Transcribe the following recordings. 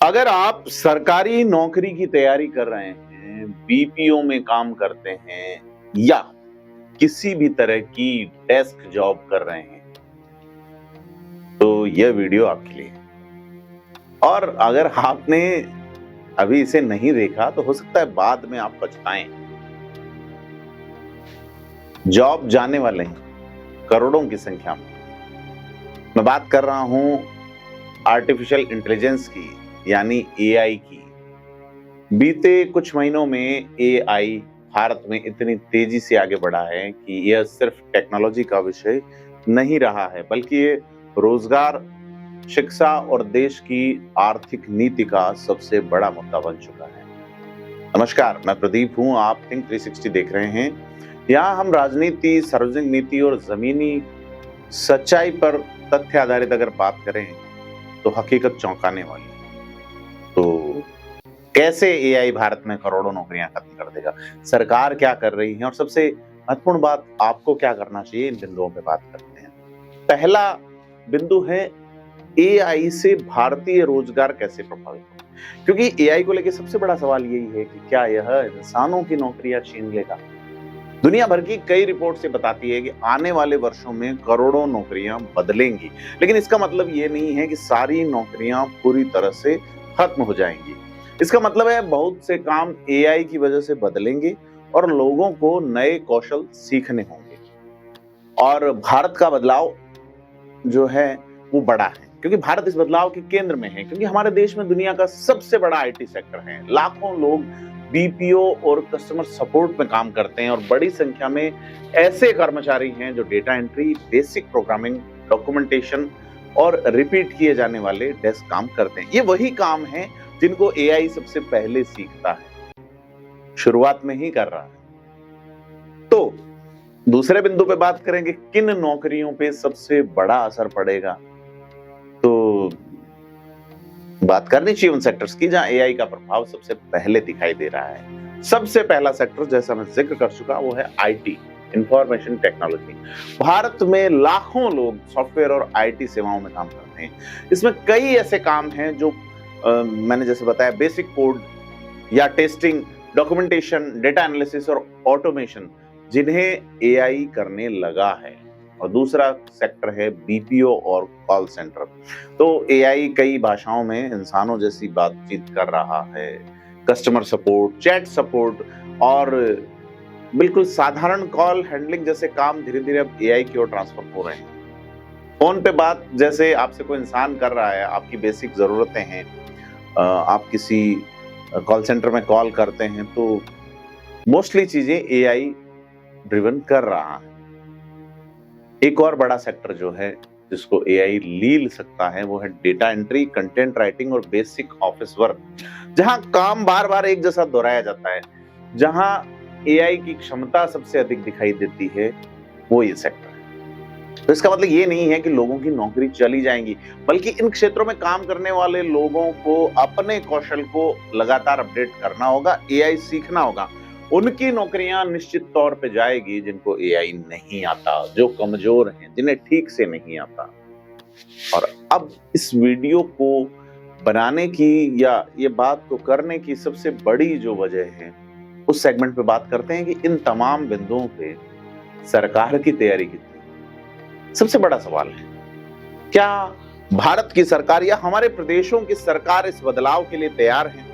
अगर आप सरकारी नौकरी की तैयारी कर रहे हैं, बीपीओ में काम करते हैं या किसी भी तरह की डेस्क जॉब कर रहे हैं, तो यह वीडियो आपके लिए है। और अगर आपने अभी इसे नहीं देखा तो हो सकता है बाद में आप पछताएं। जॉब जाने वाले हैं करोड़ों की संख्या में। मैं बात कर रहा हूं आर्टिफिशियल इंटेलिजेंस की, यानी एआई की। बीते कुछ महीनों में एआई भारत में इतनी तेजी से आगे बढ़ा है कि यह सिर्फ टेक्नोलॉजी का विषय नहीं रहा है, बल्कि ये रोजगार, शिक्षा और देश की आर्थिक नीति का सबसे बड़ा मुद्दा बन चुका है। नमस्कार, मैं प्रदीप हूं। आप थिंक 360 देख रहे हैं। यहाँ हम राजनीति, सार्वजनिक नीति और जमीनी सच्चाई पर तथ्य आधारित अगर बात करें तो हकीकत चौंकाने वाली है। तो कैसे एआई भारत में करोड़ों नौकरियां खत्म कर देगा, सरकार क्या कर रही है और सबसे महत्वपूर्ण बात, आपको क्या करना चाहिए, इन बिंदुओं पे बात करते हैं। पहला बिंदु है एआई से भारतीय रोजगार कैसे प्रभावित हो, क्योंकि एआई को लेकर सबसे बड़ा सवाल यही है कि क्या यह इंसानों की नौकरियां छीन लेगा। दुनिया भर की कई रिपोर्ट से बताती है कि आने वाले वर्षों में करोड़ों नौकरियां बदलेंगी, लेकिन इसका मतलब ये नहीं है कि सारी नौकरियां पूरी तरह से खत्म हो जाएंगी। इसका मतलब है बहुत से काम एआई की वजह से बदलेंगे और लोगों को नए कौशल सीखने होंगे। और भारत का बदलाव जो है वो बड़ा है, क्योंकि भारत इस बदलाव के केंद्र में है, क्योंकि हमारे देश में दुनिया का सबसे बड़ा आईटी सेक्टर है। लाखों लोग बीपीओ और कस्टमर सपोर्ट में काम करते हैं और बड़ी संख्या में ऐसे कर्मचारी हैं जो data entry, basic programming, documentation और रिपीट किए जाने वाले डेस्क काम करते हैं। ये वही काम है जिनको एआई सबसे पहले सीखता है, शुरुआत में ही कर रहा है। तो दूसरे बिंदु पे बात करेंगे, किन नौकरियों पे सबसे बड़ा असर पड़ेगा। तो बात करनी चाहिए उन सेक्टर्स की जहां एआई का प्रभाव सबसे पहले दिखाई दे रहा है। सबसे पहला सेक्टर, जैसा मैं जिक्र कर चुका, वो है आईटी, इंफॉर्मेशन टेक्नोलॉजी। भारत में लाखों लोग सॉफ्टवेयर और आईटी सेवाओं में काम करते हैं। इसमें कई ऐसे काम हैं जो मैंने जैसे बताया, बेसिक कोड या टेस्टिंग, डॉक्यूमेंटेशन, डेटा एनालिसिस और ऑटोमेशन, जिन्हें एआई करने लगा है। और दूसरा सेक्टर है बीपीओ और कॉल सेंटर। तो एआई कई भाषाओं में इंसानों जैसी बातचीत कर रहा है। कस्टमर सपोर्ट, चैट सपोर्ट और बिल्कुल साधारण कॉल हैंडलिंग जैसे काम धीरे धीरे अब एआई की ओर ट्रांसफर हो रहे हैं। फोन पे बात जैसे आपसे कोई इंसान कर रहा है, आपकी बेसिक जरूरतें हैं, आप किसी कॉल सेंटर में कॉल करते हैं, तो मोस्टली चीजें एआई ड्रिवन कर रहा है। एक और बड़ा सेक्टर जो है जिसको एआई लील सकता है, वो है डेटा एंट्री, कंटेंट राइटिंग और बेसिक ऑफिस वर्क, जहां काम बार बार एक जैसा दोहराया जाता है। जहां एआई की क्षमता सबसे अधिक दिखाई देती है, वो ये सेक्टर है। तो इसका मतलब ये नहीं है कि लोगों की नौकरी चली जाएंगी, बल्कि इन क्षेत्रों में काम करने वाले लोगों को अपने कौशल को लगातार अपडेट करना होगा, एआई सीखना होगा। उनकी नौकरियां निश्चित तौर पे जाएगी जिनको एआई नहीं आता, जो कमजोर हैं, जिन्हें ठीक से नहीं आता। और अब इस वीडियो को बनाने की या ये बात को करने की सबसे बड़ी जो वजह है, उस सेगमेंट पे बात करते हैं कि इन तमाम बिंदुओं पे सरकार की तैयारी कितनी। सबसे बड़ा सवाल है, क्या भारत की सरकार या हमारे प्रदेशों की सरकार इस बदलाव के लिए तैयार है?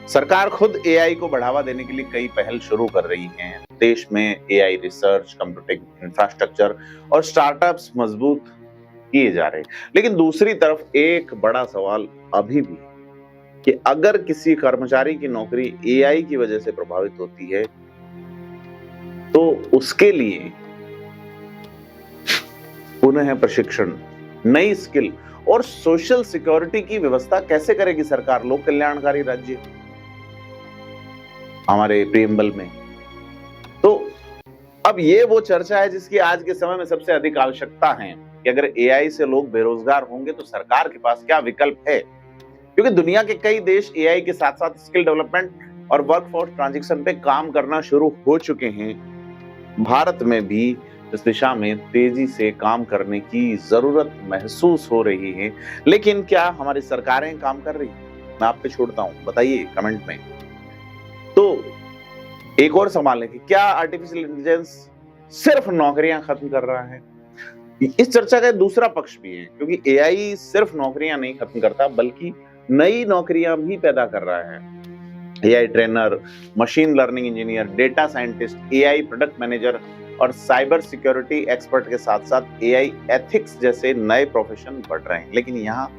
सरकार खुद एआई को बढ़ावा देने के लिए कई पहल शुरू कर रही है। देश में एआई रिसर्च, कंप्यूटिंग इंफ्रास्ट्रक्चर और स्टार्टअप्स मजबूत किए जा रहे हैं। लेकिन दूसरी तरफ एक बड़ा सवाल अभी भी है कि अगर किसी कर्मचारी की नौकरी एआई की वजह से प्रभावित होती है, तो उसके लिए पुनः प्रशिक्षण, नई स्किल और सोशल सिक्योरिटी की व्यवस्था कैसे करेगी सरकार, लोक कल्याणकारी राज्य हमारे प्रीएम्बल में। तो अब ये वो चर्चा है जिसकी आज के समय में सबसे अधिक आवश्यकता है कि अगर एआई से लोग बेरोजगार होंगे तो सरकार के पास क्या विकल्प है, क्योंकि दुनिया के कई देश एआई के साथ साथ स्किल डेवलपमेंट और वर्कफोर्स ट्रांजिशन पे काम करना शुरू हो चुके हैं। भारत में भी इस दिशा में तेजी से काम करने की जरूरत महसूस हो रही है, लेकिन क्या हमारी सरकारें काम कर रही हैं? मैं आप पे छोड़ता हूं, बताइए कमेंट में। तो एक और सवाल है कि क्या आर्टिफिशियल इंटेलिजेंस सिर्फ नौकरियां खत्म कर रहा है? इस चर्चा का दूसरा पक्ष भी है, क्योंकि एआई सिर्फ नौकरियां नहीं खत्म करता बल्कि नई नौकरियां भी पैदा कर रहा है। AI trainer, machine learning engineer, data scientist, AI product manager और साइबर सिक्योरिटी एक्सपर्ट के साथ साथ एआई एथिक्स जैसे नए प्रोफेशन बढ़ रहे हैं। लेकिन यहाँ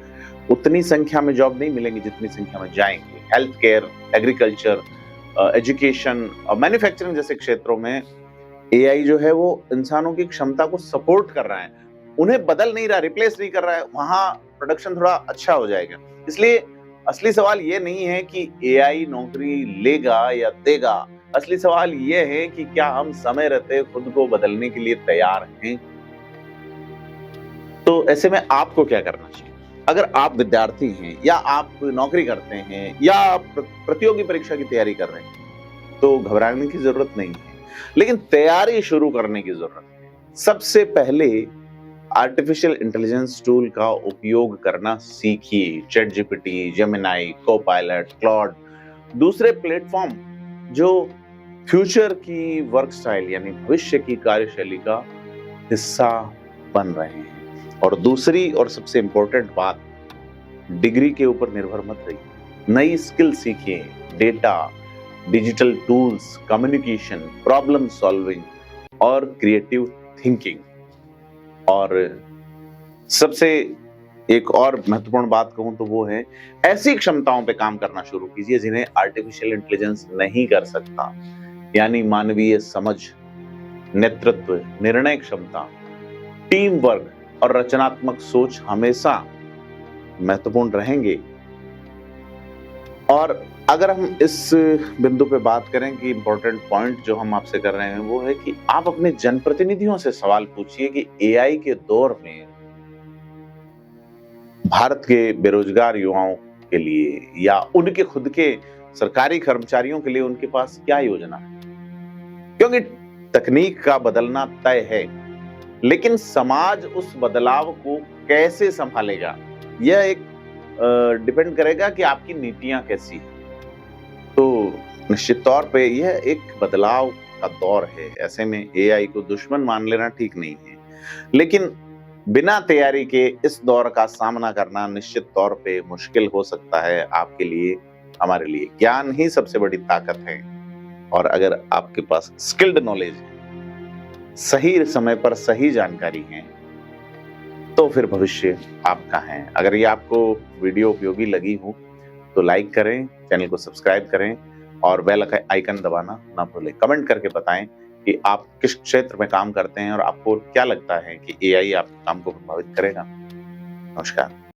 उतनी संख्या में जॉब नहीं मिलेंगी जितनी संख्या में जाएंगे। हेल्थ केयर, एग्रीकल्चर, एजुकेशन और मैन्युफैक्चरिंग जैसे क्षेत्रों में एआई जो है वो इंसानों की क्षमता को सपोर्ट कर रहा है, उन्हें बदल नहीं रहा, रिप्लेस नहीं कर रहा है। वहां प्रोडक्शन थोड़ा अच्छा हो जाएगा। इसलिए असली सवाल ये नहीं है कि एआई नौकरी लेगा या देगा, असली सवाल ये है कि क्या हम समय रहते खुद को बदलने के लिए तैयार हैं। तो ऐसे में आपको क्या करना चाहिए? अगर आप विद्यार्थी हैं या आप नौकरी करते हैं या आप प्रतियोगी परीक्षा की तैयारी कर रहे हैं तो घबराने की जरूरत नहीं है, लेकिन तैयारी शुरू करने की जरूरत है। सबसे पहले आर्टिफिशियल इंटेलिजेंस टूल का उपयोग करना सीखिए। Chat GPT, Gemini, Copilot, Claude, दूसरे प्लेटफॉर्म जो फ्यूचर की वर्क स्टाइल यानी भविष्य की कार्यशैली का हिस्सा बन रहे हैं। और दूसरी और सबसे इंपॉर्टेंट बात, डिग्री के ऊपर निर्भर मत रहिए, नई स्किल सीखिए। Data, digital tools, communication, problem solving और क्रिएटिव थिंकिंग। और सबसे एक और महत्वपूर्ण बात कहूं तो वो है ऐसी क्षमताओं पे काम करना शुरू कीजिए जिन्हें आर्टिफिशियल इंटेलिजेंस नहीं कर सकता, यानी मानवीय समझ, नेतृत्व, निर्णय क्षमता, टीम वर्क और रचनात्मक सोच हमेशा महत्वपूर्ण रहेंगे। और अगर हम इस बिंदु पे बात करें कि इंपॉर्टेंट पॉइंट जो हम आपसे कर रहे हैं वो है कि आप अपने जनप्रतिनिधियों से सवाल पूछिए कि एआई के दौर में भारत के बेरोजगार युवाओं के लिए या उनके खुद के सरकारी कर्मचारियों के लिए उनके पास क्या योजना है। क्योंकि तकनीक का बदलना तय है, लेकिन समाज उस बदलाव को कैसे संभालेगा यह एक डिपेंड करेगा कि आपकी नीतियां कैसी हैं। तो निश्चित तौर पे यह एक बदलाव का दौर है। ऐसे में एआई को दुश्मन मान लेना ठीक नहीं है, लेकिन बिना तैयारी के इस दौर का सामना करना निश्चित तौर पे मुश्किल हो सकता है आपके लिए, हमारे लिए। ज्ञान ही सबसे बड़ी ताकत है, और अगर आपके पास स्किल्ड नॉलेज है, सही समय पर सही जानकारी है, तो फिर भविष्य आपका है। अगर ये आपको वीडियो उपयोगी लगी हो तो लाइक करें, चैनल को सब्सक्राइब करें और बेल आइकन दबाना ना भूलें। कमेंट करके बताएं कि आप किस क्षेत्र में काम करते हैं और आपको क्या लगता है कि एआई आपके काम को प्रभावित करेगा। नमस्कार।